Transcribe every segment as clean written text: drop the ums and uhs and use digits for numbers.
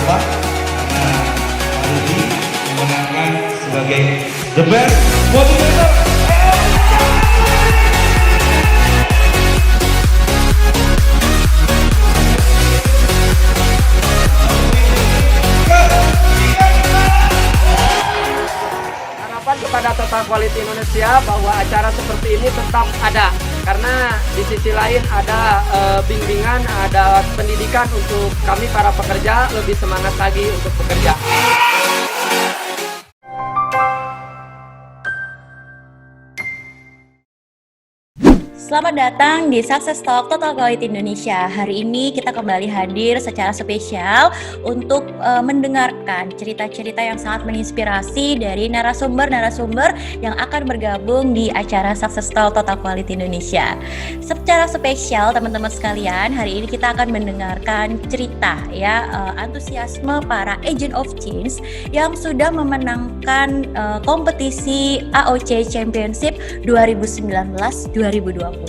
Bapak karena Pak Rudi memenangkan sebagai the best motivator. Kepada Total Quality Indonesia bahwa acara seperti ini tetap ada karena di sisi lain ada bimbingan, ada pendidikan untuk kami para pekerja lebih semangat lagi untuk bekerja. Selamat datang di Success Talk Total Quality Indonesia. Hari ini kita kembali hadir secara spesial untuk mendengarkan cerita-cerita yang sangat menginspirasi dari narasumber-narasumber yang akan bergabung di acara Success Talk Total Quality Indonesia. Secara spesial teman-teman sekalian, hari ini kita akan mendengarkan cerita antusiasme para agent of change yang sudah memenangkan kompetisi AOC Championship 2019-2020.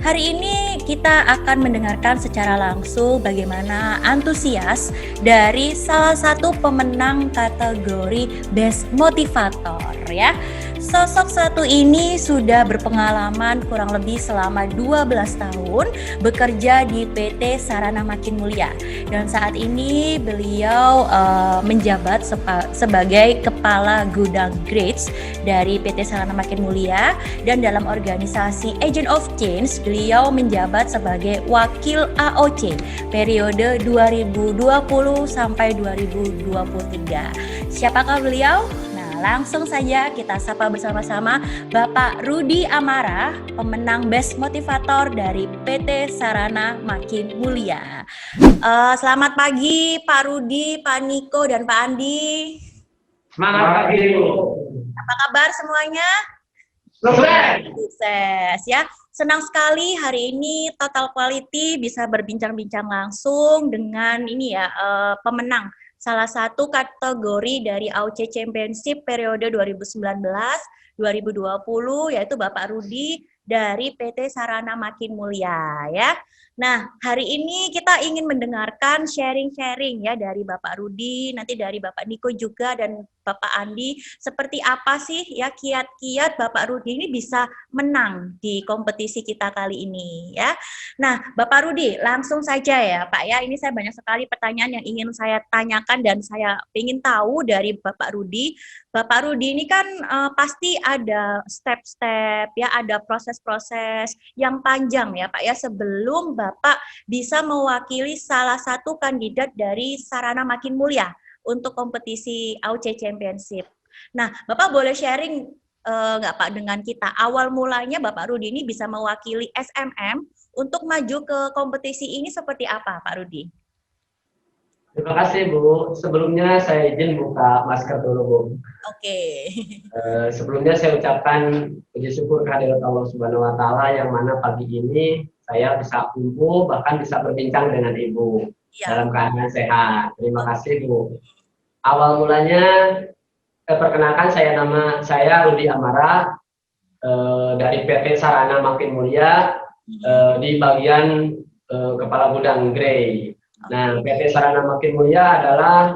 Hari ini kita akan mendengarkan secara langsung bagaimana antusias dari salah satu pemenang kategori Best Motivator ya. Sosok satu ini sudah berpengalaman kurang lebih selama 12 tahun bekerja di PT Sarana Makin Mulia dan saat ini beliau menjabat sebagai Kepala Gudang Grades dari PT Sarana Makin Mulia dan dalam organisasi Agent of Change beliau menjabat sebagai Wakil AOC periode 2020 sampai 2023. Siapakah beliau? Langsung saja kita sapa bersama-sama Bapak Rudi Amara, pemenang Best Motivator dari PT Sarana Makin Mulia. Selamat pagi Pak Rudi, Pak Niko, dan Pak Andi. Semangat pagi, Bu. Apa kabar semuanya? Sukses ya. Senang sekali hari ini Total Quality bisa berbincang-bincang langsung dengan pemenang salah satu kategori dari AOC Championship periode 2019-2020 yaitu Bapak Rudi dari PT Sarana Makin Mulia ya. Nah, hari ini kita ingin mendengarkan sharing-sharing ya dari Bapak Rudi, nanti dari Bapak Niko juga dan Bapak Andi, seperti apa sih ya kiat-kiat Bapak Rudi ini bisa menang di kompetisi kita kali ini ya. Nah, Bapak Rudi, langsung saja ya Pak ya, ini saya banyak sekali pertanyaan yang ingin saya tanyakan dan saya ingin tahu dari Bapak Rudi. Bapak Rudi ini kan pasti ada step-step ya, ada proses-proses yang panjang ya Pak ya sebelum Bapak bisa mewakili salah satu kandidat dari Sarana Makin Mulia untuk kompetisi AOC Championship. Nah, Bapak boleh sharing nggak Pak dengan kita awal mulanya Bapak Rudi ini bisa mewakili SMM untuk maju ke kompetisi ini seperti apa Pak Rudi? Terima kasih Bu. Sebelumnya saya izin buka masker dulu Bu. Oke. Sebelumnya saya ucapkan puji syukur kehadirat Allah Subhanahu Wa Taala yang mana pagi ini saya bisa kumpul bahkan bisa berbincang dengan Ibu dalam keadaan sehat. Terima kasih Bu. Awal mulanya perkenalkan nama saya Rudi Amara dari PT Sarana Makin Mulia di bagian Kepala Gudang Grey. Nah, PT Sarana Makin Mulia adalah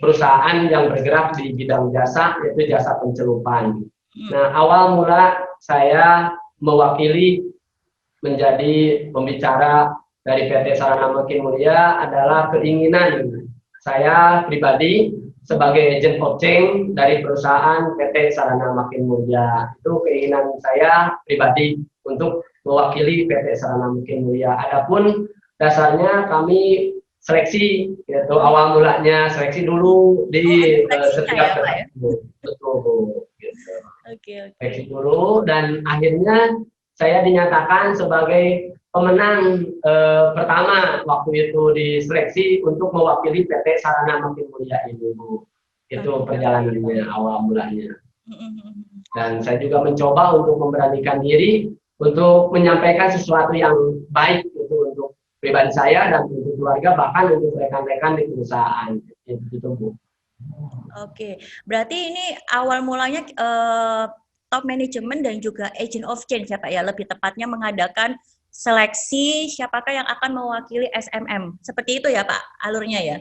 perusahaan yang bergerak di bidang jasa, yaitu jasa pencelupan. Nah, awal mula saya mewakili menjadi pembicara dari PT Sarana Makin Mulia adalah keinginan saya pribadi sebagai agent of change dari perusahaan PT Sarana Makin Mulia. Itu keinginan saya pribadi untuk mewakili PT Sarana Makin Mulia. Adapun dasarnya kami seleksi, yaitu awal mulanya seleksi dulu di setiap betul, gitu. Seleksi dulu dan akhirnya saya dinyatakan sebagai pemenang pertama waktu itu diseleksi untuk mewakili PT Sarana Makin Mulia ini Bu. Itu perjalanannya awal mulanya. Dan saya juga mencoba untuk memberanikan diri untuk menyampaikan sesuatu yang baik itu untuk pribadi saya dan untuk keluarga bahkan untuk rekan-rekan di perusahaan itu Bu. Oke, berarti ini awal mulanya top management dan juga agent of change ya Pak ya, lebih tepatnya mengadakan seleksi siapakah yang akan mewakili SMM. Seperti itu ya Pak alurnya ya?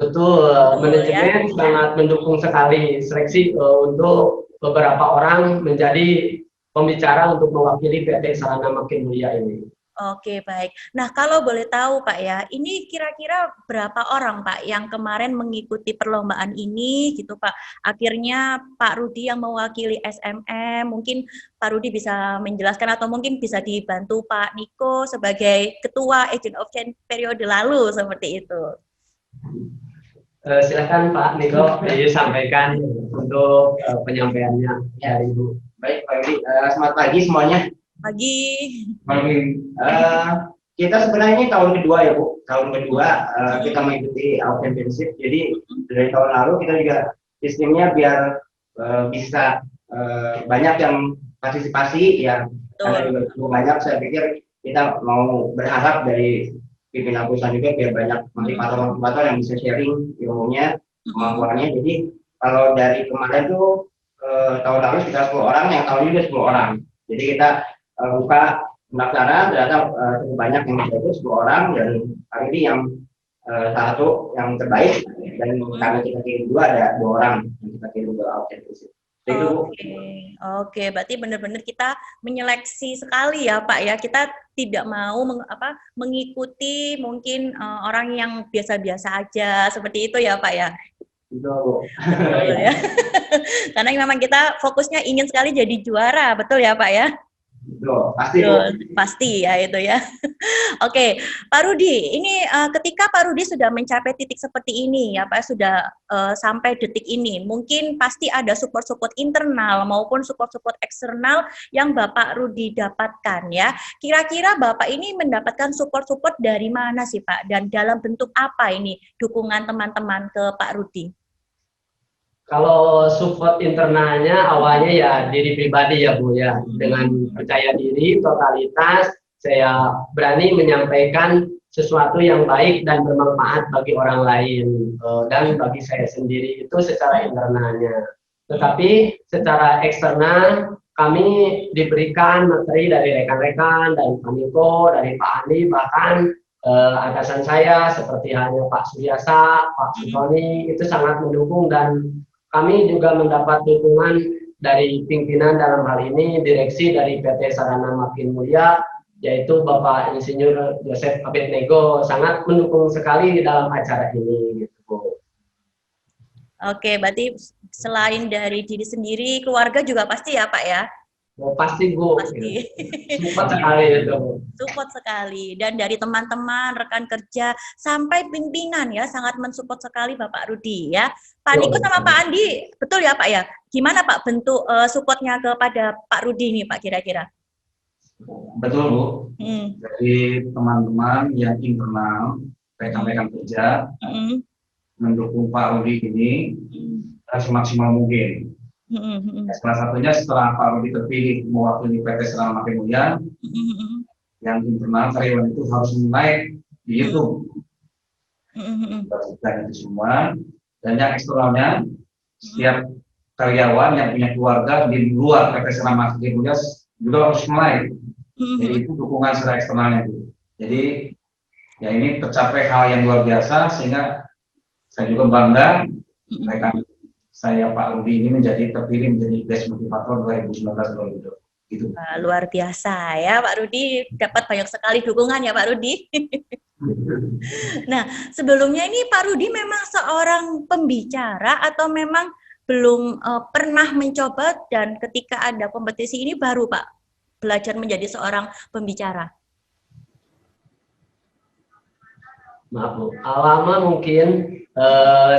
Betul, Betul ya? manajemen sangat mendukung sekali seleksi untuk beberapa orang menjadi pembicara untuk mewakili PT Sarana Makin Mulia ini. Oke, baik. Nah, kalau boleh tahu Pak ya, ini kira-kira berapa orang Pak yang kemarin mengikuti perlombaan ini gitu Pak? Akhirnya Pak Rudi yang mewakili SMM, mungkin Pak Rudi bisa menjelaskan atau mungkin bisa dibantu Pak Niko sebagai Ketua Agent of Change periode lalu seperti itu. Silakan Pak Niko disampaikan untuk penyampaiannya dari Ibu. Baik, Pak Yudi. Selamat pagi semuanya. Pagi. Kita sebenarnya ini tahun kedua ya Bu. Tahun kedua kita mengikuti Out Championship. Jadi dari tahun lalu kita juga sistemnya biar bisa banyak yang partisipasi ya. Karena juga cukup banyak, saya pikir kita mau berharap dari pimpinan perusahaan juga biar banyak motivator yang bisa sharing ilmunya, kemampuannya. Jadi kalau dari kemarin tuh tahun lalu sekitar 10 orang, yang tahun ini juga 10 orang. Jadi kita buka pendaftaran, ternyata cukup banyak yang bisa ikut 10 orang, dan kali ini yang salah satu yang terbaik, dan karena kita kirim ada 2 orang yang kita kirim ke Outlet. Oke, berarti benar-benar kita menyeleksi sekali ya Pak ya. Kita tidak mau mengikuti mungkin orang yang biasa-biasa aja seperti itu ya Pak ya. Betul. Betul ya. Karena memang kita fokusnya ingin sekali jadi juara, betul ya Pak ya? Betul, pasti. Betul, pasti ya itu ya. Oke, Pak Rudi, ini ketika Pak Rudi sudah mencapai titik seperti ini ya Pak, sudah sampai detik ini, mungkin pasti ada support-support internal maupun support-support eksternal yang Bapak Rudi dapatkan ya. Kira-kira Bapak ini mendapatkan support-support dari mana sih Pak? Dan dalam bentuk apa ini dukungan teman-teman ke Pak Rudi? Kalau support internalnya awalnya ya diri pribadi ya Bu ya, dengan percaya diri, totalitas, saya berani menyampaikan sesuatu yang baik dan bermanfaat bagi orang lain dan bagi saya sendiri, itu secara internalnya. Tetapi secara eksternal kami diberikan materi dari rekan-rekan, dari Pak Niko, dari Pak Andi, bahkan atasan saya seperti halnya Pak Suryasa, Pak Sutoni itu sangat mendukung, dan kami juga mendapat dukungan dari pimpinan dalam hal ini direksi dari PT Sarana Makin Mulia, yaitu Bapak Insinyur Joseph Abednego, sangat mendukung sekali dalam acara ini gitu. Oke, berarti selain dari diri sendiri, keluarga juga pasti ya Pak ya? Oh, pasti Bu. Pasti. Support sekali itu. Support sekali, dan dari teman-teman, rekan kerja, sampai pimpinan ya, sangat mensupport sekali Bapak Rudi ya. Pak Niko sama Pak Andi, betul ya Pak ya? Gimana Pak bentuk supportnya kepada Pak Rudi ini Pak kira-kira? Betul Bu. Jadi teman-teman yang internal, rekan-rekan kerja, mendukung Pak Rudi ini semaksimal mungkin. Salah satunya setelah Pak Rudi terpilih mewakili PT Sarana Makin Mulia, yang internal karyawan itu harus mulai di YouTube. Dan itu semua. Dan yang eksternalnya, setiap karyawan yang punya keluarga di luar PT Sarana Makin Mulia juga harus mulai. Jadi itu dukungan secara eksternalnya. Jadi ya ini tercapai hal yang luar biasa, sehingga saya juga bangga rekan saya Pak Rudi ini terpilih menjadi Best Motivator 2019-2020. Gitu. Luar biasa ya Pak Rudi, dapat banyak sekali dukungan ya Pak Rudi. Nah, sebelumnya ini Pak Rudi memang seorang pembicara atau memang belum pernah mencoba, dan ketika ada kompetisi ini baru Pak belajar menjadi seorang pembicara? Maaf Bu, lama mungkin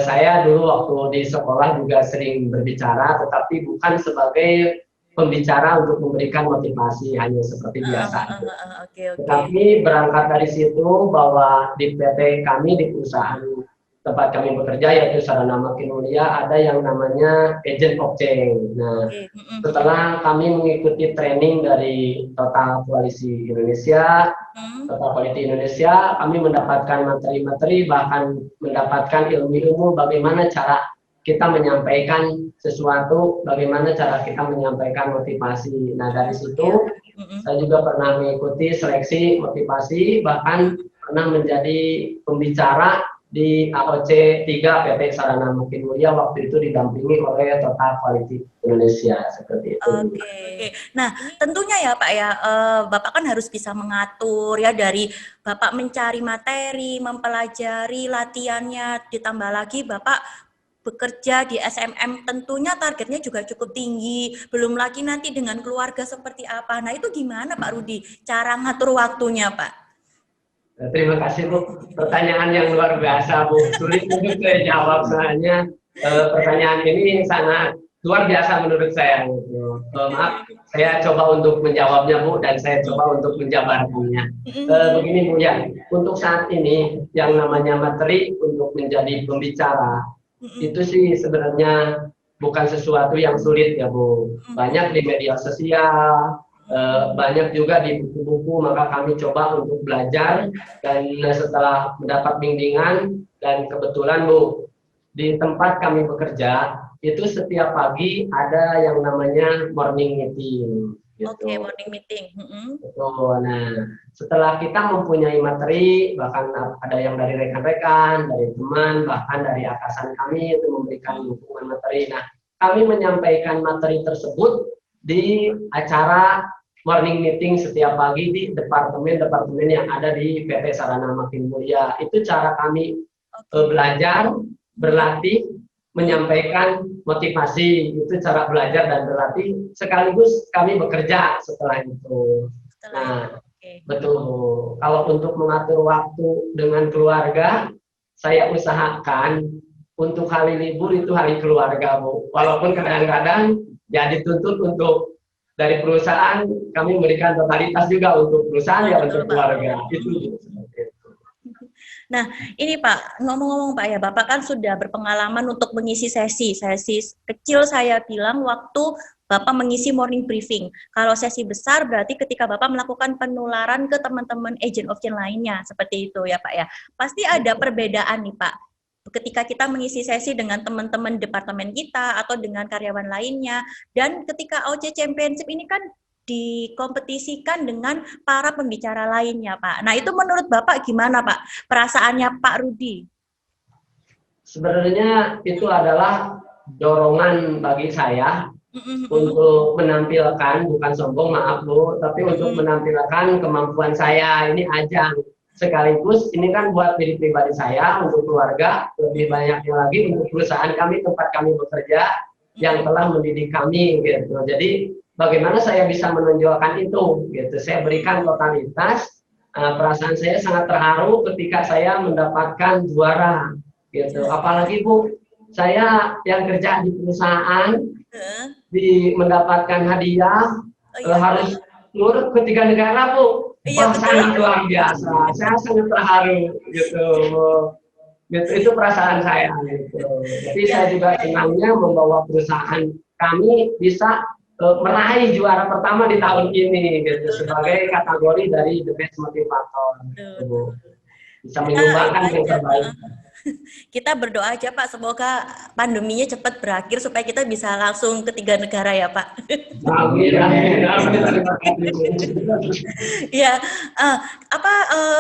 saya dulu waktu di sekolah juga sering berbicara, tetapi bukan sebagai pembicara untuk memberikan motivasi, hanya seperti biasa. Tetapi berangkat dari situ bahwa di PT kami, di perusahaan tempat kami bekerja yaitu Sarana Makin Mulia, ada yang namanya Agent of Change. Nah, setelah kami mengikuti training dari Total Koalisi Indonesia, Total Quality Indonesia, kami mendapatkan materi-materi, bahkan mendapatkan ilmu-ilmu bagaimana cara kita menyampaikan sesuatu, bagaimana cara kita menyampaikan motivasi. Nah, dari situ saya juga pernah mengikuti seleksi motivasi, bahkan pernah menjadi pembicara di AOC 3 PT Sarana Makin Mulia, waktu itu didampingi oleh Total Quality Indonesia seperti itu. Oke. Nah, tentunya ya Pak ya, Bapak kan harus bisa mengatur ya, dari Bapak mencari materi, mempelajari latihannya, ditambah lagi Bapak bekerja di SMM, tentunya targetnya juga cukup tinggi. Belum lagi nanti dengan keluarga seperti apa. Nah, itu gimana Pak Rudi cara ngatur waktunya, Pak? Terima kasih Bu, pertanyaan yang luar biasa Bu, sulit untuk saya jawab soalnya pertanyaan ini sangat luar biasa menurut saya. Maaf, saya coba untuk menjawabnya Bu, dan saya coba untuk menjabarkannya. Begini Bu ya, untuk saat ini yang namanya materi untuk menjadi pembicara itu sih sebenarnya bukan sesuatu yang sulit ya Bu. Banyak di media sosial, banyak juga di buku-buku, maka kami coba untuk belajar, dan setelah mendapat bimbingan, dan kebetulan Bu, di tempat kami bekerja itu setiap pagi ada yang namanya morning meeting gitu. Oke, morning meeting. Betul. Nah, setelah kita mempunyai materi, bahkan ada yang dari rekan-rekan, dari teman, bahkan dari atasan kami itu memberikan dukungan materi. Nah, kami menyampaikan materi tersebut di acara morning meeting setiap pagi di departemen-departemen yang ada di PT Sarana Makin Mulia. Itu cara kami belajar, berlatih, menyampaikan motivasi. Itu cara belajar dan berlatih, sekaligus kami bekerja setelah itu. Nah, betul. Kalau untuk mengatur waktu dengan keluarga, saya usahakan untuk hari libur itu hari keluarga, Bu. Walaupun kadang-kadang ya dituntut untuk dari perusahaan, kami memberikan totalitas juga untuk perusahaan ya untuk keluarga. Itu. Nah, ini Pak, ngomong-ngomong Pak ya, Bapak kan sudah berpengalaman untuk mengisi sesi kecil, saya bilang waktu Bapak mengisi morning briefing. Kalau sesi besar berarti ketika Bapak melakukan penularan ke teman-teman agent of change lainnya, seperti itu ya Pak ya. Pasti ada perbedaan nih Pak, ketika kita mengisi sesi dengan teman-teman departemen kita atau dengan karyawan lainnya, dan ketika AOC Championship ini kan dikompetisikan dengan para pembicara lainnya, Pak. Nah, itu menurut Bapak gimana, Pak? Perasaannya Pak Rudi? Sebenarnya itu adalah dorongan bagi saya untuk menampilkan, bukan sombong, maaf Bu, tapi untuk menampilkan kemampuan saya. Ini ajang. Sekaligus ini kan buat diri pribadi saya, untuk keluarga, lebih banyaknya lagi untuk perusahaan kami, tempat kami bekerja, yang telah mendidik kami, gitu. Jadi bagaimana saya bisa menonjolkan itu, gitu. Saya berikan totalitas. Perasaan saya sangat terharu ketika saya mendapatkan juara, gitu. Apalagi Bu, saya yang kerja di perusahaan, mendapatkan hadiah, harus turut ke 3 negara Bu. Sangat luar biasa. Saya sangat terharu, gitu. Itu perasaan saya, gitu. Jadi saya juga senangnya membawa perusahaan kami bisa meraih juara pertama di tahun ini, gitu, sebagai kategori dari The Best Motivator. Bisa menyumbangkan yang terbaik. Kita berdoa aja Pak, semoga pandeminya cepat berakhir supaya kita bisa langsung ke 3 negara ya Pak. Amin, amin, amin. Ya,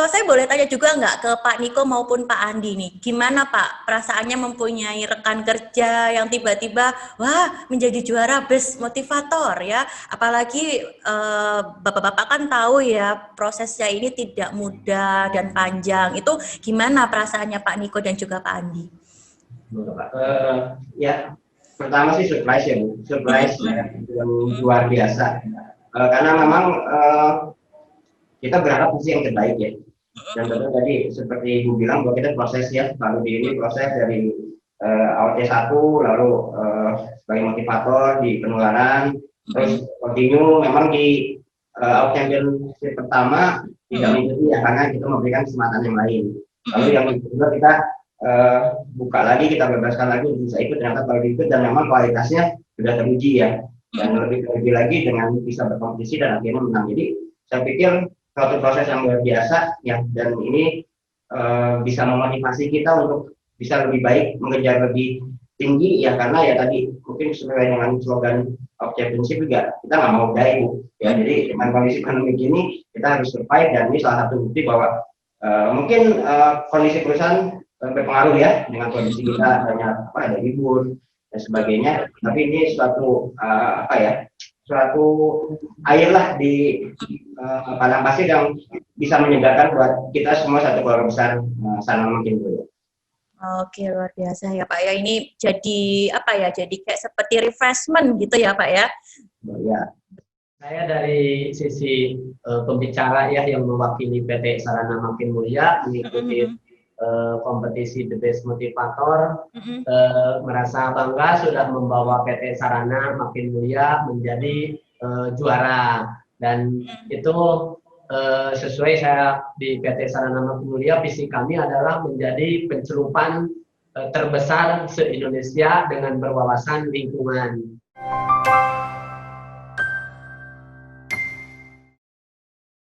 saya boleh tanya juga nggak ke Pak Niko maupun Pak Andi nih, gimana Pak perasaannya mempunyai rekan kerja yang tiba-tiba wah menjadi juara Best Motivator ya, apalagi bapak-bapak kan tahu ya prosesnya ini tidak mudah dan panjang. Itu gimana perasaannya Pak Niko dan juga Pak Andi? Ya, pertama sih surprise ya Bu, surprise yang luar biasa. Karena memang kita berharap sih yang terbaik ya. Dan tentu tadi seperti Ibu bilang bahwa kita proses ya, lalu ini proses dari AOC 1, lalu sebagai motivator di penularan, terus continue memang di AOC Championship pertama tidak mengikuti ya, karena kita memberikan kesempatan yang lain. Lalu yang kedua kita buka lagi, kita bebaskan lagi bisa ikut, ternyata kalau ikut dan memang kualitasnya sudah teruji ya, dan lebih lagi dengan bisa berkompetisi dan akhirnya menang. Jadi saya pikir suatu proses yang luar biasa ya, dan ini bisa memotivasi kita untuk bisa lebih baik, mengejar lebih tinggi ya, karena ya tadi mungkin sesuai dengan slogan of championship juga kita nggak mau die Bu ya. Jadi dengan kondisi pandemi ini kita harus survive, dan ini salah satu bukti bahwa mungkin kondisi perusahaan berpengaruh ya dengan kondisi kita banyak ada libur dan sebagainya. Tapi ini suatu suatu air lah di padang pasir yang bisa menyegarkan buat kita semua satu keluarga besar Sarana Makin Mulia. Oke, luar biasa ya Pak ya. Ini jadi jadi kayak seperti refreshment gitu ya Pak ya. Ya. Saya dari sisi pembicara ya yang mewakili PT Sarana Makin Mulia mengikuti kompetisi The Best Motivator, merasa bangga sudah membawa PT Sarana Makin Mulia menjadi juara, dan itu sesuai saya di PT Sarana Makin Mulia, visi kami adalah menjadi pencelupan terbesar se-Indonesia dengan berwawasan lingkungan.